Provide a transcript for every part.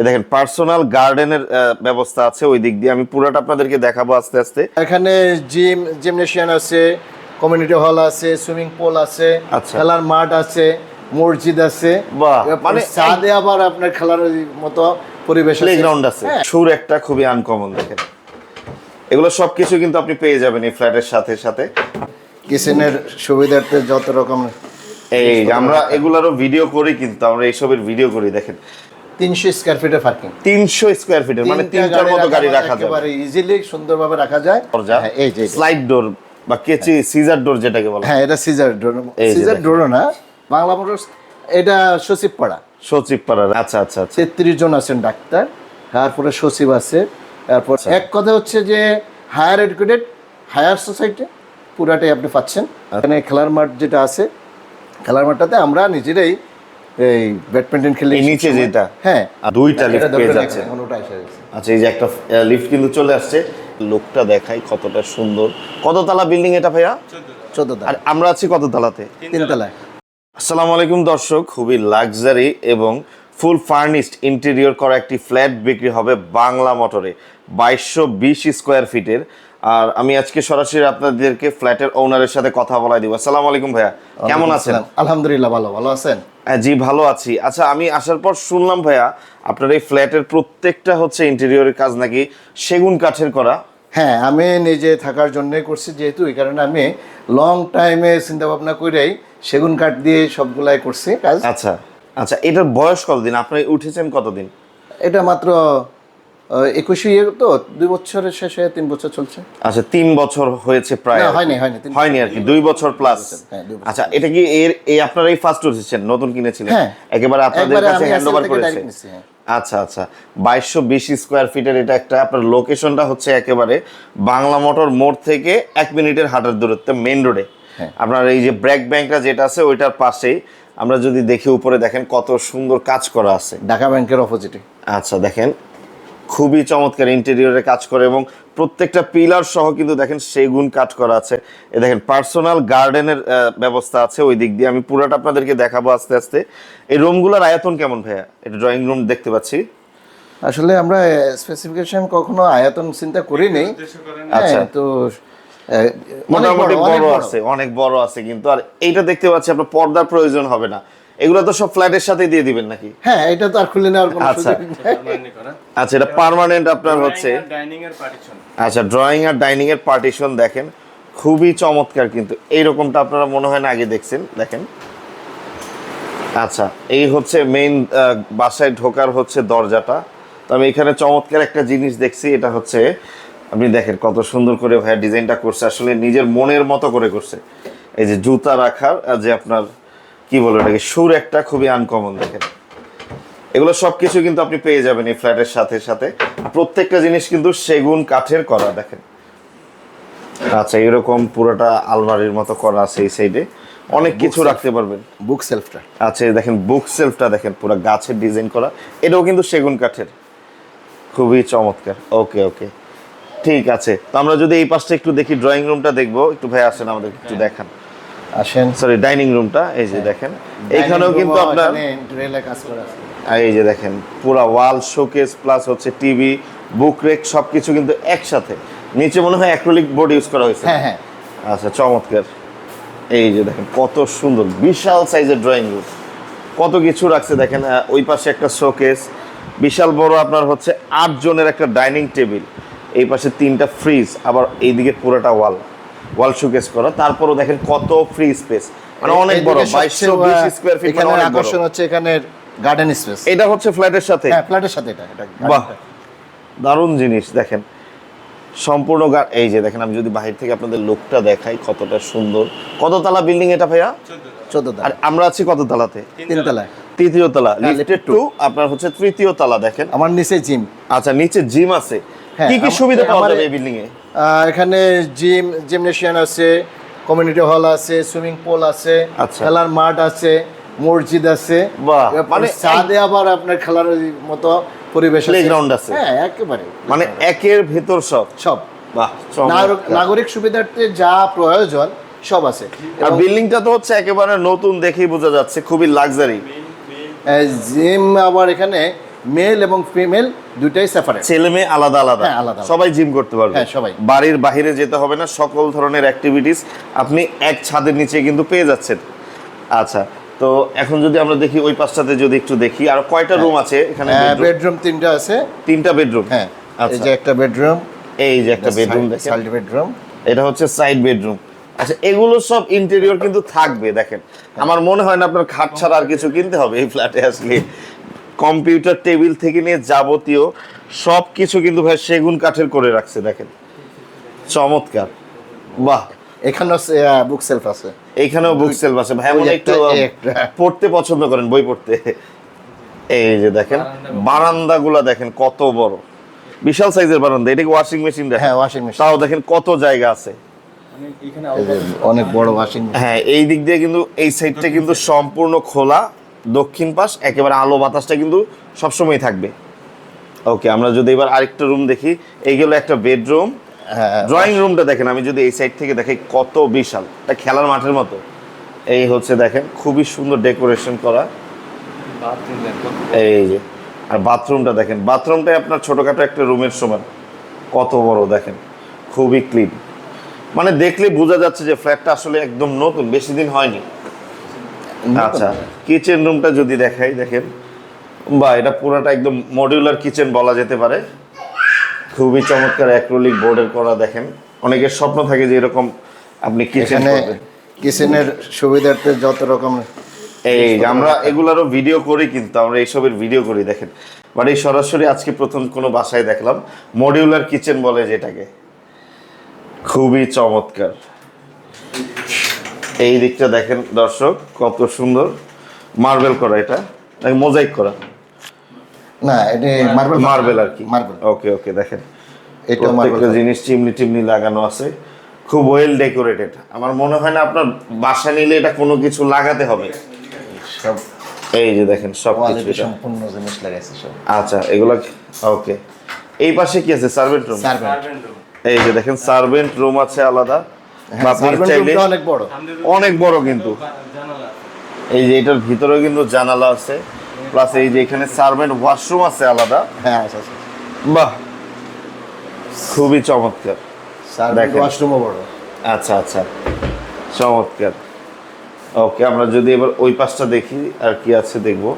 দেখেন পার্সোনাল গার্ডেনের ব্যবস্থা আছে ওই দিক দিয়ে, আমি পুরোটা আপনাদেরকে দেখাবো আস্তে আস্তে। এখানে জিমনেশিয়াম আছে, কমিউনিটি হল আছে, সুইমিং পুল আছে, আচ্ছা। খেলার মাঠ আছে, মসজিদ আছে। বাহ, মানে ছাদে আবার আপনার খেলার মতো পরিবেশ আছে, প্লেগ্রাউন্ড আছে। সুর একটা খুবই আনকমন দেখেন, এগুলো সবকিছু কিন্তু আপনি পেয়ে যাবেন এই ফ্ল্যাটের সাথে সাথে। কিচেনের সুবিধার্থে যত রকম এই আমরা এগুলারও ভিডিও করি, কিন্তু আমরা এইসবের ভিডিও করি। দেখেন 300 স্কয়ার ফিটের পার্কিং, 300 স্কোয়ার ফিটের, মানে তিনটার মতো গাড়ি রাখা যাবে, একেবারে ইজিলি সুন্দরভাবে রাখা যায়। হ্যাঁ, এই যে স্লাইড ডোর বা কেচি সিজার ডোর যেটাকে বলে। হ্যাঁ, এটা সিজার ডোর। সিজার ডোর না, বাংলা মোটরস এটা সচিবপাড়া। সচিবপাড়া, আচ্ছা আচ্ছা আচ্ছা। 33 জন আছেন ডাক্তার, তারপরে সচিব আছে। তারপর এক কথা হচ্ছে যে হায়ার এডুকেটেড, হায়ার সোসাইটি পুরাটাই আপনি পাচ্ছেন। এখানে খেলার মাঠ যেটা আছে, খেলার মাঠটাতে আমরা নিজেরাই এই ব্যাডমিন্টন খেলি। নিচে যেটা, হ্যাঁ, দুইটা লিফট পেয়ে যাচ্ছে। আচ্ছা, এই যে একটা লিফট কিন্তু চলে আসছে, লোকটা দেখাই কতটা সুন্দর। কততলা বিল্ডিং এটা ভাইয়া? 14 তলা। আর আমরা আছি কত তলাতে? 3 তলায়। আসসালামু আলাইকুম দর্শক, খুবই লাক্সারি এবং ফুল ফার্নিশড ইন্টেরিয়র করা একটি ফ্ল্যাট বিক্রি হবে বাংলা মোটরে 2220 স্কোয়ার ফিটের। আর আমি আজকে সরাসরি আপনাদেরকে ফ্ল্যাটের ওনারের সাথে কথা বলাই দিব। আসসালামু আলাইকুম ভাইয়া, কেমন আছেন? আলহামদুলিল্লাহ, ভালো আছেন? জি ভালো আছি। আচ্ছা, আমি আসার পর শুনলাম ভাইয়া আপনার এই ফ্ল্যাটের প্রত্যেকটা হচ্ছে ইন্টেরিয়রের কাজ নাকি সেগুন কাঠের করা। হ্যাঁ, আমি নিজে থাকার জন্য করছি, যেহেতু এই কারণে আমি লং টাইমে চিন্তা ভাবনা করেই সেগুন কাঠ দিয়ে সবগুলাই করছি কাজ। আচ্ছা আচ্ছা, এটার বয়স কতদিন? আপনি উঠেছেন কতদিন? এটা মাত্র 21 তো 2 বছরের শেষে 3 বছর চলছে। আচ্ছা, 3 বছর হয়েছে প্রায়? হয়নি আর কি, 2 বছর প্লাস। আচ্ছা, এটা কি এই আপনার এই ফার্স্ট উঠেছেন, নতুন কিনেছিলেন? হ্যাঁ, একেবারে আপনাদের কাছে হ্যান্ড ওভার করেছে? হ্যাঁ। আচ্ছা আচ্ছা, 2220 স্কোয়ার ফিটের এটা একটা। আপনার লোকেশনটা হচ্ছে একেবারে বাংলা মোটর মোড় থেকে 1 মিনিটের হাঁটার দূরত্বে, মেইন রোডে। আপনার এই যে ব্র্যাক ব্যাংকটা যেটা আছে ওইটার পাশেই। আমরা যদি দেখি উপরে দেখেন কত সুন্দর কাজ করা আছে, ঢাকা ব্যাংকের অপোজিটে। আচ্ছা, দেখেন খুবই চমৎকার ইন্টেরিয়রে কাজ করে এবং প্রত্যেকটা পিলার সহ কিন্তু দেখেন সেগুন কাঠ করা আছে। এ দেখেন পার্সোনাল গার্ডেনের ব্যবস্থা আছে ওই দিক দিয়ে, আমি পুরোটা আপনাদেরকে দেখাবো আস্তে আস্তে। এই রুমগুলোর আয়তন কেমন ভাইয়া? এটা ড্রয়িং রুম দেখতে পাচ্ছি। আসলে আমরা স্পেসিফিকেশন কখনো আয়তন চিন্তা করি নেই। আচ্ছা, তো মোটামুটি বড় আছে, অনেক বড় আছে কিন্তু। আর এইটা দেখতে পাচ্ছি আপনার পর্দার প্রয়োজন হবে না, এগুলো তো সব ফ্ল্যাটের সাথে দিয়ে দিবেন নাকি? হ্যাঁ, এটা তো আর খুলে নেওয়ার কোনো আচ্ছা সুযোগ নেই। আচ্ছা, এটা পার্মানেন্ট আপনার হচ্ছে। আচ্ছা, ড্রয়িং আর ডাইনিং এর পার্টিশন দেখেন খুবই চমৎকার, কিন্তু এইরকমটা আপনারা মনে হয় না আগে দেখছেন। দেখেন, আচ্ছা, এই হচ্ছে মেইন বাসায় ঢোকার হচ্ছে দরজাটা। তো আমি এখানে চমৎকার একটা জিনিস দেখছি, এটা হচ্ছে আপনি দেখেন কত সুন্দর করে ভাইয়া ডিজাইনটা করছে, আসলে নিজের মনের মতো করে করছে। এই যে জুতা রাখার যে আপনার কি বলে এটাকে, সুর একটা খুবই আনকমন দেখেন। এগুলো সবকিছু কিন্তু আপনি পেয়ে যাবেন এই ফ্ল্যাটের সাথে সাথে। প্রত্যেকটা জিনিস কিন্তু সেগুন কাঠের করা দেখেন। আচ্ছা, এরকম পুরোটা আলমারির মতো করা আছে এই সাইডে, অনেক কিছু রাখতে পারবেন। বুক সেলফটা, আচ্ছা দেখেন বুক সেলফটা দেখেন পুরো গাছের ডিজাইন করা, এটাও কিন্তু সেগুন কাঠের, খুবই চমৎকার। ওকে ওকে, ঠিক আছে। তো আমরা যদি এই পাশটা একটু দেখি, ড্রয়িং রুমটা দেখবো একটু। ভাই আসেন, আমাদের একটু দেখান। আসেন। সরি, ডাইনিং রুমটা এই যে দেখেন, এইখানেও কিন্তু আপনার কাজ করা আছে। এই যে দেখেন পুরা ওয়াল শোকেস প্লাস হচ্ছে টিভি, বুক রেক সবকিছু কিন্তু একসাথে। নিচে মনে হয় অ্যাক্রিলিক বোর্ড ইউজ করা হয়েছে। হ্যাঁ হ্যাঁ। আচ্ছা, চমৎকার। এই যে দেখেন কত সুন্দর বিশাল সাইজের ড্রয়িং রুম, কত কিছু রাখছে দেখেন। ওই পাশে একটা শোকেস, বিশাল বড় আপনার হচ্ছে 8 জনের একটা ডাইনিং টেবিল, এই পাশে 3টা ফ্রিজ, আবার এইদিকে পুরোটা ওয়াল শোকেস করা। তারপরও দেখেন কত ফ্রি স্পেস, মানে অনেক বড় 2220 স্কোয়ার ফিট, মানে অনেক আকর্ষণ হচ্ছে এখানে গার্ডেন স্পেস। এটা হচ্ছে ফ্ল্যাটের সাথে? হ্যাঁ, ফ্ল্যাটের সাথে এটা। বাহ, দারুণ জিনিস দেখেন সম্পূর্ণ। এই যে দেখেন, আমি যদি বাহির থেকে আপনাদের লোকটা দেখাই কতটা সুন্দর। কততলা বিল্ডিং এটা ভাইয়া? 14 তলা। আর আমরা আছি কত তলাতে? 3 তলায়। 3য় তলা, লিফটেড টু আপনার হচ্ছে 3য় তলা। দেখেন আমার নিচে জিম। আচ্ছা, নিচে জিম আছে। কি কি সুবিধা পাওয়া যাবে এই বিল্ডিং এ? এখানে জিমনেশিয়াম আছে, কমিউনিটি হল আছে, সুইমিং পুল আছে, খেলার মাঠ আছে, মসজিদ আছে। বাহ, মানে ছাদে আবার আপনার খেলার মতো পরিবেশ, প্লেগ্রাউন্ড আছে। হ্যাঁ, একেবারে মানে একের ভেতর সব। বাহ, নাগরিক সুবিধার্থে যা প্রয়োজন সব আছে। আর বিল্ডিংটা তো হচ্ছে একেবারে নতুন, দেখেই বোঝা যাচ্ছে খুবই লাক্সারি। জিম আবার এখানে মেল এবং ফিমেল দুইটাই সেপারেট। ছেলে মেয়ে আলাদা আলাদা, হ্যাঁ, আলাদা। সবাই জিম করতে পারবে। হ্যাঁ, সবাই। বাড়ির বাইরে যেতে হবে না, সকল ধরনের অ্যাক্টিভিটিস আপনি এক ছাদের নিচে কিন্তু পেয়ে যাচ্ছেন। আচ্ছা, তো এখন যদি আমরা দেখি ওই পাশটাতে যদি একটু দেখি, আর কয়টা রুম আছে এখানে? বেডরুম 3টা আছে। 3টা বেডরুম। হ্যাঁ, এই আচ্ছা, যে একটা বেডরুম, এই যে একটা বেডরুম দেখেন, সাইড বেডরুম। এটা হচ্ছে সাইড বেডরুম। আচ্ছা, এগুলো সব ইন্টেরিয়র কিন্তু থাকবে। দেখেন, আমার মনে হয় না আপনার খাট ছাড়া আর কিছু কিনতে হবে এই ফ্ল্যাটে আসলে। কম্পিউটার টেবিল থেকে নিয়ে যাবতীয় সব কিছু কিন্তু ভাই সেগুন কাঠের করে রাখছে। দেখেন, চমৎকার। বাহ, এখানেও বুক সেলফ আছে। এইখানেও বুক সেলফ আছে। ভাই ওই মনে একটু একটা। পড়তে পছন্দ করেন, বই পড়তে। এই যে দেখেন বারান্দাগুলা দেখেন কত বড়, বিশাল সাইজের বারান্দা। এটা কি ওয়াশিং মেশিন? হ্যাঁ, ওয়াশিং মেশিন। তাও দেখেন কত জায়গা আছে। অনেক বড় ওয়াশিং মেশিন। হ্যাঁ, এই দিক দিয়ে কিন্তু এই সাইডটা কিন্তু সম্পূর্ণ খোলা, দক্ষিণ পাশ একেবারে আলো বাতাসটা কিন্তু সবসময় থাকবে। ওকে, আমরা যদি এবার আরেকটা রুম দেখি, এইগুলো একটা বেডরুম। হ্যাঁ, ড্রয়িং রুমটা দেখেন, আমি যদি এই সাইড থেকে দেখি কত বিশাল, এটা খেলার মাঠের মতো। এই হচ্ছে দেখেন খুবই সুন্দর ডেকোরেশন করা। এই যে, আর বাথরুমটা দেখেন, বাথরুমটাই আপনার ছোটখাটো একটা রুমের সমান, কত বড় দেখেন, খুবই ক্লিন। মানে দেখলে বোঝা যাচ্ছে যে ফ্ল্যাটটা আসলে একদম নতুন, বেশি দিন হয়নি। আচ্ছা, কিচেন রুমটা যদি দেখাই, দেখেন বা এটা পুরোটা একদম মডিউলার কিচেন বলা যেতে পারে। খুবই চমৎকার অ্যাক্রিলিক বোর্ডের করা। দেখেন, অনেকের স্বপ্ন থাকে যে এরকম আপনি কিচেন করবেন। কিচেনের সুবিধার্থে যত রকম এই আমরা এগুলারও ভিডিও করি, কিন্তু আমরা এইসবের ভিডিও করি। দেখেন, বাট এই সরাসরি আজকে প্রথম কোনো বাসায় দেখলাম মডিউলার কিচেন বলে যেটাকে। খুবই চমৎকার। এই দিকটা দেখেন দর্শক, কত সুন্দর মার্বেল করা, এটা নাকি মোজাইক করা? না, এটা মার্বেল। মার্বেল আর কি। মার্বেল। ওকে ওকে, দেখেন এটা মার্বেল প্রত্যেকটা জিনিস চিমনি টিমনি লাগানো আছে, খুব ওয়েল ডেকোরেটেড। আমার মনে হয় না আপনার বাসা নিলে এটা কোনো কিছু লাগাতে হবে। সব এই যে দেখেন সব কোয়ালিটি কিছু। সম্পূর্ণ জিনিস লাগাইছে সব। আচ্ছা, এগুলো ওকে। এই পাশে কি আছে? Servant room. এই যে দেখেন সার্ভেন্ট রুম আছে আলাদা। বা আপনি চাইলে অনেক বড়, অনেক বড় কিন্তু। এই যে এটার ভিতরেও কিন্তু জানালা আছে, প্লাস এই যে এখানে সার্ভেন্ট ওয়াশরুম আছে আলাদা। হ্যাঁ, আচ্ছা আচ্ছা। বাহ, খুবই চমৎকার। সার্ভেন্ট দেখেন। ওয়াশরুমও বড়। আচ্ছা আচ্ছা, চমৎকার। ওকে, আমরা যদি এবার ওই পাশটা দেখি আর কি আছে দেখবো।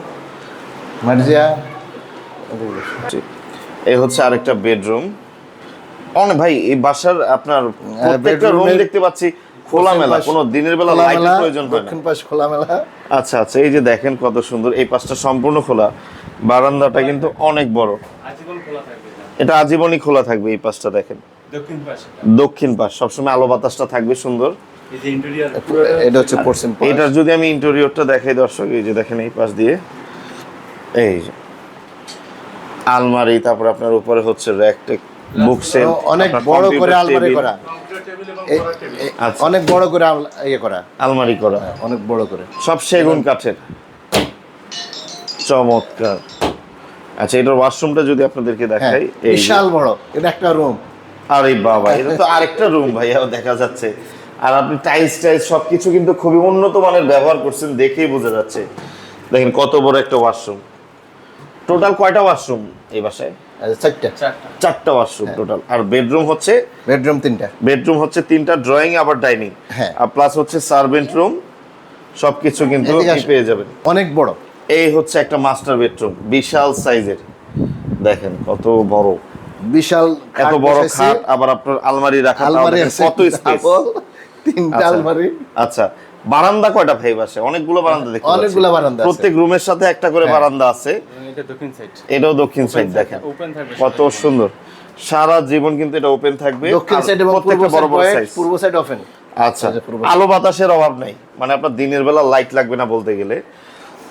মার্জিয়া, এই হচ্ছে আরেকটা বেডরুম। অনেক ভাই, এই বাসার আপনার প্রত্যেকটা রুম bedroom-এর দেখতে পাচ্ছি খোলামেলা, কোনো দিনের বেলা লাইটের প্রয়োজন হয় না। দক্ষিণ পাশ খোলামেলা। আচ্ছা আচ্ছা, এই যে দেখেন কত সুন্দর, এই পাশটা সম্পূর্ণ খোলা। বারান্দাটা কিন্তু অনেক বড়, এটা আজীবনই খোলা থাকবে। এই পাশটা দেখেন, দক্ষিণ পাশ সবসময় আলো বাতাসটা থাকবে সুন্দর। এটা হচ্ছে পশ্চিম পাশ। এটার যদি আমি ইন্টেরিয়রটা দেখাই দর্শক, এই যে দেখেন এই পাশ দিয়ে এই যে আলমারি, তারপর আপনার উপরে হচ্ছে র্যাক টেক, বুকশেলফ, অনেক বড় করে আলমারি করা। আচ্ছা, অনেক বড় করে ইয়ে করা, আলমারি করা, অনেক বড় করে, সব সেগুন কাঠের, চমৎকার। আচ্ছা, এটার ওয়াশরুমটা যদি আপনাদেরকে দেখাই, এই বিশাল বড়, এটা একটা রুম। আরে বাবা, এটা তো আরেকটা রুম ভাইয়া দেখা যাচ্ছে। আর আপনি টাইলস টাইলস সবকিছু কিন্তু খুবই উন্নত মানের ব্যবহার করছেন, দেখেই বোঝা যাচ্ছে। দেখেন কত বড় একটা ওয়াশরুম। টোটাল কয়টা ওয়াশরুম এই বাসায়? চারটা ওয়াশরুম টোটাল। আর বেডরুম হচ্ছে? বেডরুম 3টা। বেডরুম হচ্ছে 3টা, ড্রয়িং আবার ডাইনিং। হ্যাঁ, আর প্লাস হচ্ছে সার্ভেন্ট রুম, সবকিছু কিন্তু পেয়ে যাবেন। অনেক বড়। এই হচ্ছে একটা মাস্টার বেডরুম, বিশাল সাইজের। দেখেন কত বড়, বিশাল এত বড় খাট, আবার আপনার আলমারি রাখা, আলমারি আছে কত স্পেস। 3টা আলমারি। আচ্ছা, বারান্দা কয়টা ভাই বাসে? অনেকগুলো বারান্দা দেখতে পাচ্ছি। অনেকগুলো বারান্দা আছে। প্রত্যেক রুমের সাথে একটা করে বারান্দা আছে। এটা দক্ষিণ সাইড, এটাও দক্ষিণ সাইড। দেখেন কত সুন্দর, সারা জীবন কিন্তু এটা ওপেন থাকবে। দক্ষিণ সাইড এবং প্রত্যেকটা বড় বড় সাইজ। পূর্ব সাইড ওপেন। আচ্ছা, আলো বাতাসের অভাব নাই, মানে আপনার দিনের বেলা লাইট লাগবে না বলতে গেলে।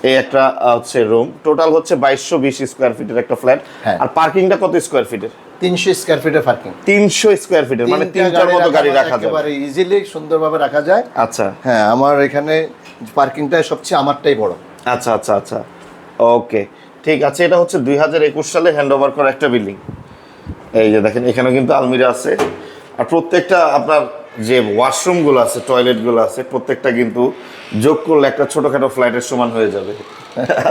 এই একটা হচ্ছে রুম, টোটাল হচ্ছে 2220 স্কয়ার ফিটের একটা ফ্ল্যাট। আর পার্কিংটা কত স্কয়ার ফিটের? 300 স্কয়ার ফিটের পার্কিং। 300 স্কয়ার ফিটের, মানে তিনটার মতো গাড়ি রাখা যাবে একেবারে ইজিলি, সুন্দরভাবে রাখা যায়। আচ্ছা হ্যাঁ, আমার এখানে পার্কিংটাই সবচেয়ে আমারটাই বড়। আচ্ছা আচ্ছা আচ্ছা, ওকে ঠিক আছে। এটা হচ্ছে 2021 সালে হ্যান্ডওভার করা একটা বিল্ডিং। এই যে দেখেন, এখানেও কিন্তু আলমিরা আছে। আর প্রত্যেকটা আপনার যে ওয়াশরুম গুলো আছে, টয়লেট গুলো আছে, প্রত্যেকটা কিন্তু যোগ করলে একটা ছোটখাটো ফ্ল্যাটের সমান হয়ে যাবে।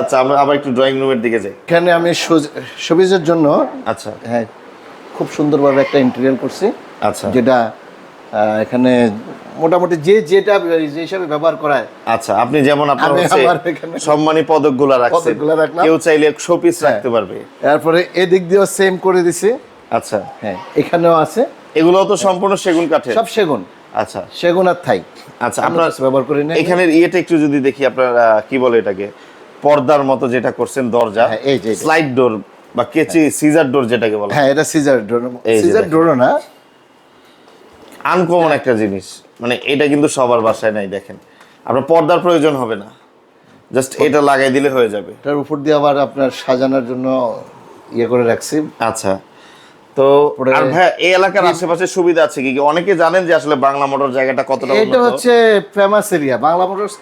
আচ্ছা, আমরা আবার একটু ড্রয়িং রুমের দিকে যাই। এখানে আমি সবিজের জন্য আচ্ছা হ্যাঁ খুব সুন্দরভাবে একটা ইন্টেরিয়র করছি, আচ্ছা যেটা এখানে মোটামুটি যেটা যে হিসাবে ব্যবহার করায়। আচ্ছা, আপনি যেমন আপনার আমি হচ্ছে আমার এখানে সম্মানী পদকগুলো রাখছেন, পদকগুলো রাখলাম। কেউ চাইলে শোপিস রাখতে পারবে। তারপরে এদিক দিয়েও সেম করে দিছি। আচ্ছা, হ্যাঁ এখানেও আছে, এগুলো তো সম্পূর্ণ সেগুন কাঠের। সব সেগুন। আচ্ছা সেগুন আর থাই। আচ্ছা, আপনার ব্যবহার করি না এখানের ইয়েটা একটু যদি দেখি, আপনার কি বলে এটাকে, পর্দার মতো যেটা করছেন দরজা, হ্যাঁ, এই যে স্লাইড ডোর বা কেচি সিজার ডোর যেটাকে বলে। হ্যাঁ এটা সিজার ডোর। এই যে সিজার দেখেন। ডোর না, আনকমন একটা জিনিস, মানে এটা কিন্তু সবার বাসায় নাই। দেখেন, আপনার পর্দার প্রয়োজন হবে না, জাস্ট এটা লাগাই দিলে হয়ে যাবে। এটার উপর দিয়ে আবার আপনার সাজানোর জন্য ইয়ে করে রাখছি। আচ্ছা, তো আর ভাই এই এলাকার আশেপাশে সুবিধা আছে কি কি? অনেকে জানেন যে আসলে বাংলা মোটর জায়গাটা কতটা এটা উন্নত। হচ্ছে ফেমাস এরিয়া বাংলা মোটরস,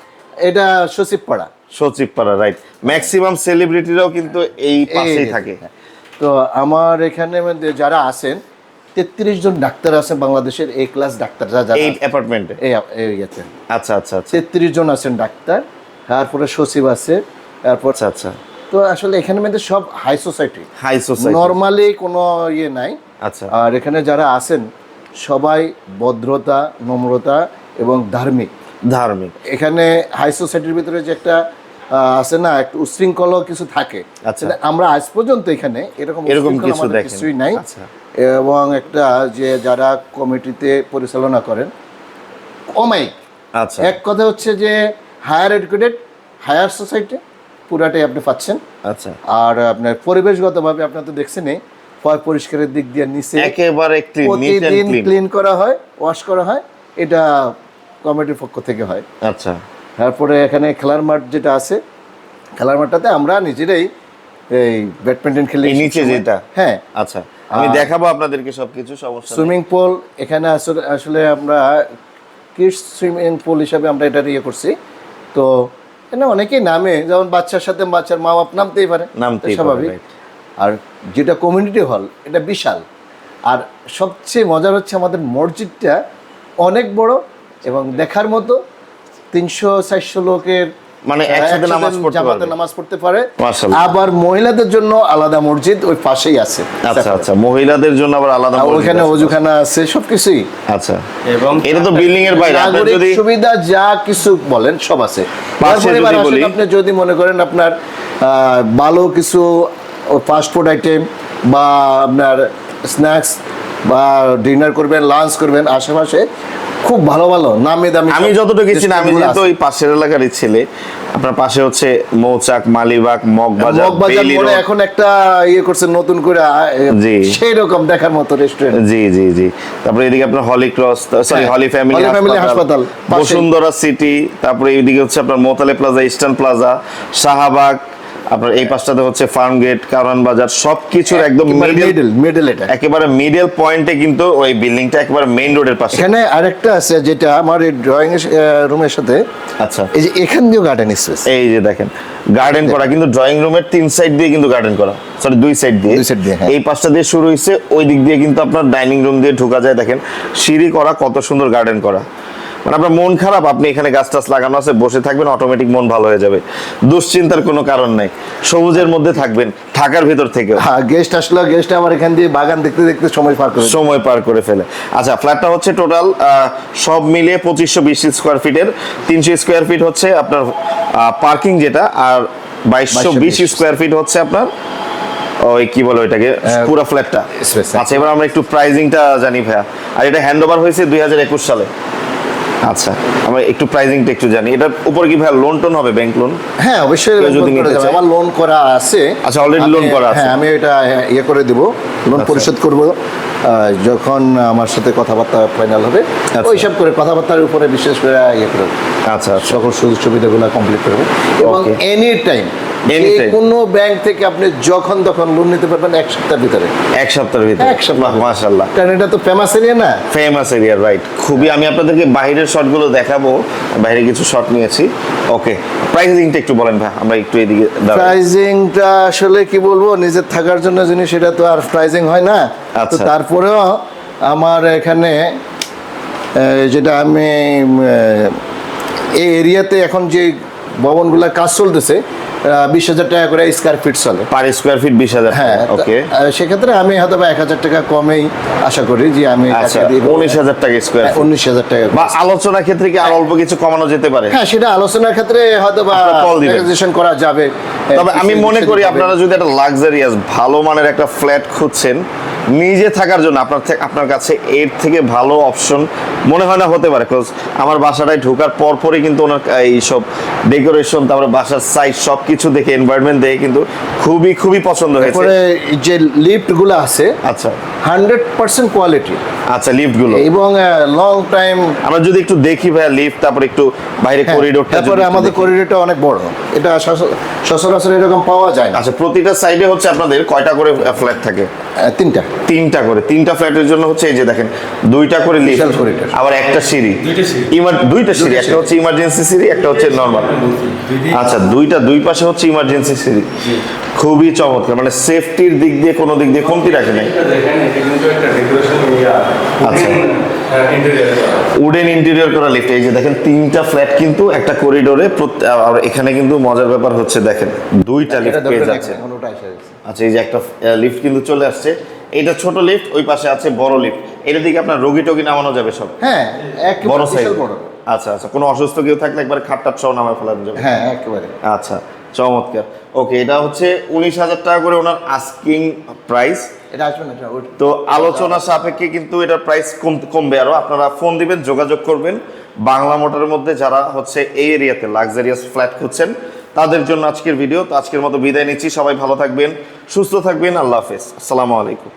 এটা সচিবপাড়া। সচিবপাড়া, রাইট। ম্যাক্সিমাম সেলিব্রিটিরাও কিন্তু এই পাশেই থাকে। তো আমার এখানে মধ্যে যারা আছেন 33 জন ডাক্তার আছেন বাংলাদেশের এ ক্লাস ডাক্তার, যারা এই অ্যাপার্টমেন্টে। এই আছেন আচ্ছা আচ্ছা আচ্ছা 33 জন আছেন ডাক্তার, তারপরে সচিব আছে, তারপর আচ্ছা আচ্ছা তো আসলে এখানে মধ্যে সব high society, high society. Normally কোনো ইয়ে নাই। আচ্ছা, আর এখানে যারা আছেন সবাই ভদ্রতা, নম্রতা এবং ধার্মিক। ধার্মিক। এখানে হাই সোসাইটির ভিতরে যে একটা আছে না, একটু উশৃঙ্খল কিছু থাকে, আচ্ছা। সেটা আমরা আজ পর্যন্ত এখানে এরকম এরকম উশৃঙ্খল কিছু আমাদের দেখেন। কিছুই নাই। আচ্ছা। এবং একটা যে যারা কমিটিতে পরিচালনা করেন অমায়িক। আচ্ছা এক কথা হচ্ছে যে হায়ার এডুকেটেড, হায়ার সোসাইটি পুরাটাই আপনি পাচ্ছেন। আচ্ছা, আর আপনার পরিবেশগতভাবে আপনার তো দেখছেনই, পরিষ্কারের দিক দিয়ে নিচে একেবারে ক্লিন, নিট এন্ড প্রতিদিন ক্লিন। ক্লিন করা হয়, ওয়াশ করা হয়, এটা কমিটির পক্ষ থেকে হয়। আচ্ছা, তারপরে এখানে খেলার মাঠ যেটা আছে, খেলার মাঠটাতে আমরা নিজেরাই এই ব্যাডমিন্টন খেলি। এই নিচে যেটা? হ্যাঁ আচ্ছা, আমি দেখাবো আপনাদেরকে সবকিছু, সমস্যা নেই। সুইমিং পুল এখানে আসলে আমরা কিডস সুইমিং পুল হিসাবে আমরা এটা ইয়ে করছি। তো এখানে অনেকেই নামে, যেমন বাচ্চার সাথে বাচ্চার মা বাপ নামতেই পারে, নামতেই পারে, স্বাভাবিক। right. আর যেটা কমিউনিটি হল এটা বিশাল। আর সবচেয়ে মজার হচ্ছে আমাদের মসজিদটা অনেক বড় এবং দেখার মতো, 300-400 লোকের মানে একসাথে নামাজ পড়তে জামাতে পারবে। নামাজ পড়তে পারে। মাশাআল্লাহ। আবার মহিলাদের জন্য আলাদা মসজিদ ওই পাশেই আছে। আচ্ছা আচ্ছা, মহিলাদের জন্য আবার আলাদা আর মসজিদ ওখানে আছে। অজুখানা আছে, সবকিছুই। আচ্ছা, এবং এটা তো বিল্ডিং এর বাইরে। আপনার নাগরিক যদি সুবিধা যা কিছু বলেন সব আছে। পাশে তারপরে এবার যদি আসেন, বলি- আপনি যদি মনে করেন আপনার ভালো কিছু ফাস্ট ফুড আইটেম বা আপনার স্ন্যাক্স বা ডিনার করবেন, লাঞ্চ করবেন, আশেপাশে খুব ভালো ভালো নামি দামি আমি সব যতটুকু গেছি না, আমি রেস্টুরেন্টগুলো যেহেতু আছে। ওই পাশের এলাকারই ছেলে, আপনার পাশে হচ্ছে মৌচাক, মালিবাগ, মগবাজার, মগবাজার বেইলি মোড়ে রোড। এখন একটা ইয়ে করছে নতুন করে, জি। সেই রকম দেখার মতো রেস্টুরেন্ট। জি জি জি। তারপরে এদিকে আপনার হলি ক্রস, সরি হ্যাঁ, হলি ফ্যামিলি হলি ফ্যামিলি হাসপাতাল, পাশেই। বসুন্ধরা সিটি, তারপরে এইদিকে হচ্ছে আপনার মোতালে প্লাজা, ইস্টার্ন প্লাজা, শাহবাগ, আপনার এই পাশটাতে হচ্ছে ফার্ম গেট, কারওয়ান বাজার, সবকিছুর একদম মিডল এটা। একেবারে মিডল পয়েন্টে কিন্তু ওই বিল্ডিংটা একেবারে মেইন রোডের পাশে। এখানে আরেকটা আছে যেটা আমার এই ড্রয়িং রুমের সাথে, আচ্ছা, এই যে এখান দিয়েও গার্ডেন স্পেস। এই যে দেখেন গার্ডেন করা, কিন্তু ড্রয়িং রুমের 3 সাইড দিয়ে কিন্তু গার্ডেন করা, সরি 2 সাইড দিয়ে। দুই side দিয়ে, হ্যাঁ। এই পাশটা দিয়ে শুরু হইছে, ওই দিক দিয়ে কিন্তু আপনার ডাইনিং রুম দিয়ে ঢোকা যায়। দেখেন সিঁড়ি করা, কত সুন্দর গার্ডেন করা। মানে আপনার মন খারাপ, আপনি এখানে গাছ টাছ লাগানো আছে, বসে থাকবেন, অটোমেটিক মন ভালো হয়ে যাবে। দুশ্চিন্তার কোনো কারণ নাই, সবুজের মধ্যে থাকবেন, ঢাকার ভিতর থেকে হ্যাঁ, গেস্ট আসলো, গেস্ট আমার এখান দিয়ে বাগান দেখতে দেখতে সময় পার করে। সময় পার করে ফেলে। আচ্ছা, ফ্ল্যাটটা হচ্ছে টোটাল সব মিলিয়ে 2520 স্কোয়ার ফিটের। 300 স্কোয়ার ফিট হচ্ছে আপনার পার্কিং যেটা, আর 2220 স্কোয়ার ফিট হচ্ছে আপনার ওই কি বলে ওইটাকে পুরো ফ্ল্যাটটা। space। আচ্ছা, এবার আমরা একটু প্রাইজিংটা জানি ভাইয়া। আর এটা হ্যান্ড ওভার হয়েছে 2021 সালে। আচ্ছা, আমরা একটু প্রাইজিংটা একটু জানি। এটার উপর কি ভাইয়া লোন টোন হবে, ব্যাংক লোন? হ্যাঁ অবশ্যই কেউ loan যদি করা নিতে যাবে। চায়? আমার লোন করা আছে। আচ্ছা, already আমি- loan করা আছে। হ্যাঁ, আমি এটা ইয়ে করে দেব, লোন পরিশোধ করব যখন আমার সাথে কথাবার্তা ফাইনাল হবে। আচ্ছা। ওই সব করে কথাবার্তার উপরে বিশেষ করে ইয়ে করব, আচ্ছা আচ্ছা, সকল সুযোগ সুবিধাগুলো কমপ্লিট করব। এবং Okay. Any time Anytime। কোনো ব্যাংক থেকে আপনি যখন তখন লোন নিতে পারবেন 1 সপ্তাহের ভিতরে। এক সপ্তাহের ভিতরে? এক সপ্তাহ। মাশাআল্লাহ, কারণ এটা তো ফেমাস এরিয়া না। Famous area, right. খুবই, আমি আপনাদেরকে বাইরের শটগুলো দেখাবো, বাইরে কিছু শট নিয়েছি। ওকে, প্রাইসিংটা একটু বলেন ভাই, আমরা একটু এদিকে দাঁড়াই। প্রাইজিংটা আসলে কি বলবো, নিজের থাকার জন্য জিনিস, এটা তো আর প্রাইজিং হয় না। তো আচ্ছা। তারপরেও আমার এখানে যেটা আমি এই এরিয়াতে এখন যে ভবনগুলোর কাজ চলতেছে 20,000 টাকা করে স্কোয়ার ফিট চলে। Per square feet 20,000। হ্যাঁ, ওকে। সেক্ষেত্রে আমি হয়তো বা 1,000 টাকা কমেই আশা করি যে আমি আচ্ছা 19,000 টাকা স্কোয়ার ফিট। 19,000 টাকা বা আলোচনার ক্ষেত্রে কি আর অল্প কিছু কমানো যেতে পারে? হ্যাঁ, সেটা আলোচনার ক্ষেত্রে হয়তো বা আপনারা call দিবেন। negotiation করা যাবে। তবে আমি মনে করি আপনারা যদি একটা লাক্সারিয়াস ভালো মানের একটা ফ্ল্যাট খুঁজছেন নিজে থাকার জন্য, আপনার কাছে এর থেকে ভালো অপশন মনে হয় না হতে পারে। বিকজ আমার বাসাটায় ঢোকার পরপরই কিন্তু ওনার এইসব ডেকোরেশন, তারপরে বাসার সাইজ সব কিছু দেখে, এনভায়রনমেন্ট দেখে কিন্তু খুবই খুবই পছন্দ হয়েছে। তারপরে যে লিফটগুলো আছে আচ্ছা 100% কোয়ালিটি আচ্ছা, লিফটগুলো এবং লং টাইম। আমরা যদি একটু দেখি ভাইয়া লিফট, তারপরে একটু বাইরে করিডোরটা। তারপরে আমাদের করিডোরটা অনেক বড়, এটা সচরাচর এরকম পাওয়া যায় না। আচ্ছা, প্রতিটা সাইডে হচ্ছে আপনাদের কয়টা করে ফ্ল্যাট থাকে? 3টা। 3টা করে, 3টা ফ্ল্যাটের জন্য হচ্ছে এই যে দেখেন 2টা করে লিফট, বিশাল corridor। আবার একটা সিঁড়ি, দুইটা সিঁড়ি, একটা হচ্ছে ইমার্জেন্সি সিঁড়ি, একটা হচ্ছে নরমাল। আচ্ছা, দুই পাশে হচ্ছে ইমার্জেন্সি সিঁড়ি। খুবই চমৎকার, মানে সেফটির দিক দিয়ে কোনো দিক দিয়ে কমতি রাখে নাই। আচ্ছা, উডেন ইন্টেরিয়র করা লিফট। এই যে দেখেন 3টা ফ্ল্যাট কিন্তু একটা করিডোরে, আর এখানে কিন্তু মজার ব্যাপার হচ্ছে দেখেন 2টা লিফট পেয়ে যাচ্ছে। আচ্ছা, এই যে একটা লিফট কিন্তু চলে আসছে, এটা ছোট লিফট, ওই পাশে আছে বড় লিফট। এটার দিকে আপনার রোগী টোগী নামানো যাবে সব। হ্যাঁ, বড় সাইজ। বড়। আচ্ছা আচ্ছা, কোনো অসুস্থ কেউ থাকলে একবার খাটটাট সহ নামায় ফেলানো যাবে। হ্যাঁ, একেবারে। আচ্ছা, চমৎকার। ওকে, এটা হচ্ছে 19,000 টাকা করে ওনার আস্কিং প্রাইস। এটা আসবে না, তো আলোচনা সাপেক্ষে কিন্তু এটার প্রাইস কমবে আরো। আপনারা ফোন দিবেন, যোগাযোগ করবেন। বাংলা মোটরের মধ্যে যারা হচ্ছে এই এরিয়াতে লাক্সারিয়াস ফ্ল্যাট খুঁজছেন তাদের জন্য আজকের ভিডিও। তো আজকের মতো বিদায় নিচ্ছি, সবাই ভালো থাকবেন, সুস্থ থাকবেন, আল্লাহ হাফেজ, আসসালামু আলাইকুম।